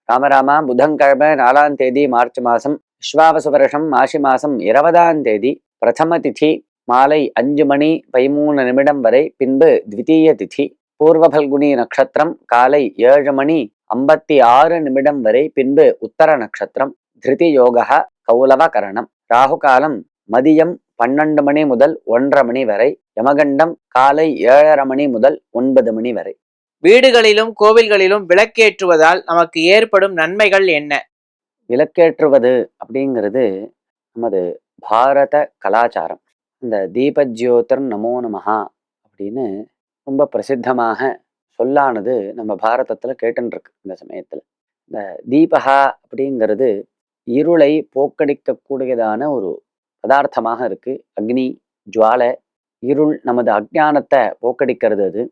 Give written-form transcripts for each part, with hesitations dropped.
ராமராமா புதன்கிழமை 4ஆம் தேதி மார்ச் மாதம் விஸ்வாவசு வருஷம் மாசி மாதம் 20ஆம் தேதி பிரதம திதி மாலை 5:13 வரை, பின்பு த்விதீய திதி பூர்வ பல்குனி நட்சத்திரம் காலை 7:56 வரை, பின்பு உத்தர நட்சத்திரம் திருதி யோகா கௌலவ கரணம். ராகு காலம் மதியம் 12 மணி முதல் 1:30 மணி வரை, யமகண்டம் காலை 7:30 மணி முதல் 9 மணி வரை. வீடுகளிலும் கோவில்களிலும் விளக்கேற்றுவதால் நமக்கு ஏற்படும் நன்மைகள் என்ன? விளக்கேற்றுவது அப்படிங்கிறது நமது பாரத கலாச்சாரம். இந்த தீபஜ்யோதிர் நமோ நமஹா அப்படின்னு ரொம்ப பிரசித்தமாக சொல்லானது நம்ம பாரதத்துல கேட்டுருக்கு. இந்த சமயத்துல இந்த தீபகா அப்படிங்கிறது இருளை போக்கடிக்கக்கூடியதான ஒரு பதார்த்தமாக இருக்கு. அக்னி ஜுவாலை, இருள் நமது அஜ்ஞானத்தை போக்கடிக்கிறது அது.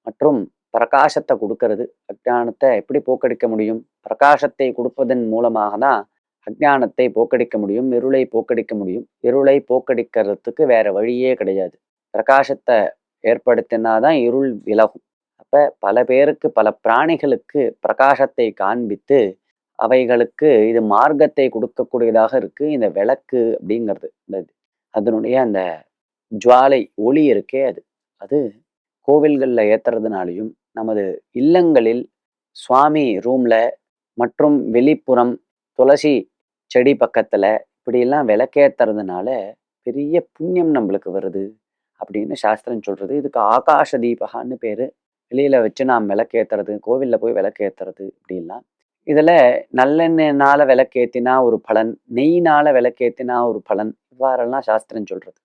மற்றும் பிரகாசத்தை கொடுக்கறது. அஜ்ஞானத்தை எப்படி போக்கடிக்க முடியும்? பிரகாசத்தை கொடுப்பதன் மூலமாக தான் அஜ்ஞானத்தை போக்கடிக்க முடியும், இருளை போக்கடிக்க முடியும். இருளை போக்கடிக்கிறதுக்கு வேற வழியே கிடையாது. பிரகாசத்தை ஏற்படுத்தினாதான் இருள் விலகும். அப்ப பல பேருக்கு, பல பிராணிகளுக்கு பிரகாசத்தை காண்பித்து அவைகளுக்கு இது மார்க்கத்தை கொடுக்கக்கூடியதாக இருக்கு இந்த விளக்கு அப்படிங்கிறது. அதனுடைய அந்த ஜுவாலை ஒளி இருக்கே, அது அது கோவில்கள்ல ஏத்துறதுனாலையும், நமது இல்லங்களில் சுவாமி ரூம்ல மற்றும் வெளிப்புறம் துளசி செடி பக்கத்துல இப்படியெல்லாம் விளக்கேத்துறதுனால பெரிய புண்ணியம் நம்மளுக்கு வருது அப்படின்னு சாஸ்திரம் சொல்றது. இதுக்கு ஆகாஷ தீபகான்னு பேரு. வெளியில வச்சு நாம் விளக்கேத்துறது, கோவில்ல போய் விளக்கேத்துறது இப்படிலாம். இதுல நல்லெண்ணெய்னால விளக்கேத்தினா ஒரு பலன், நெய்னால விளக்கேத்தினா ஒரு பலன், இவ்வாறெல்லாம் சாஸ்திரம் சொல்றது.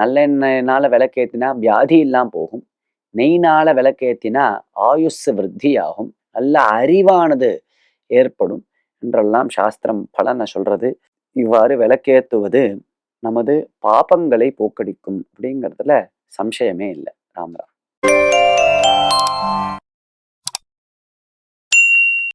நல்லெண்ணெய்னால விளக்கேத்தினா வியாதி எல்லாம் போகும். நெய்னால விளக்கேத்தினா ஆயுஸ் விருத்தி ஆகும், நல்ல அறிவானது ஏற்படும் என்றெல்லாம் சாஸ்திரம் பலனை சொல்றது. இவ்வாறு விளக்கேத்துவது நமது பாபங்களை போக்கடிக்கும் அப்படிங்கிறதுல சம்சயமே இல்லை. ராமராம்.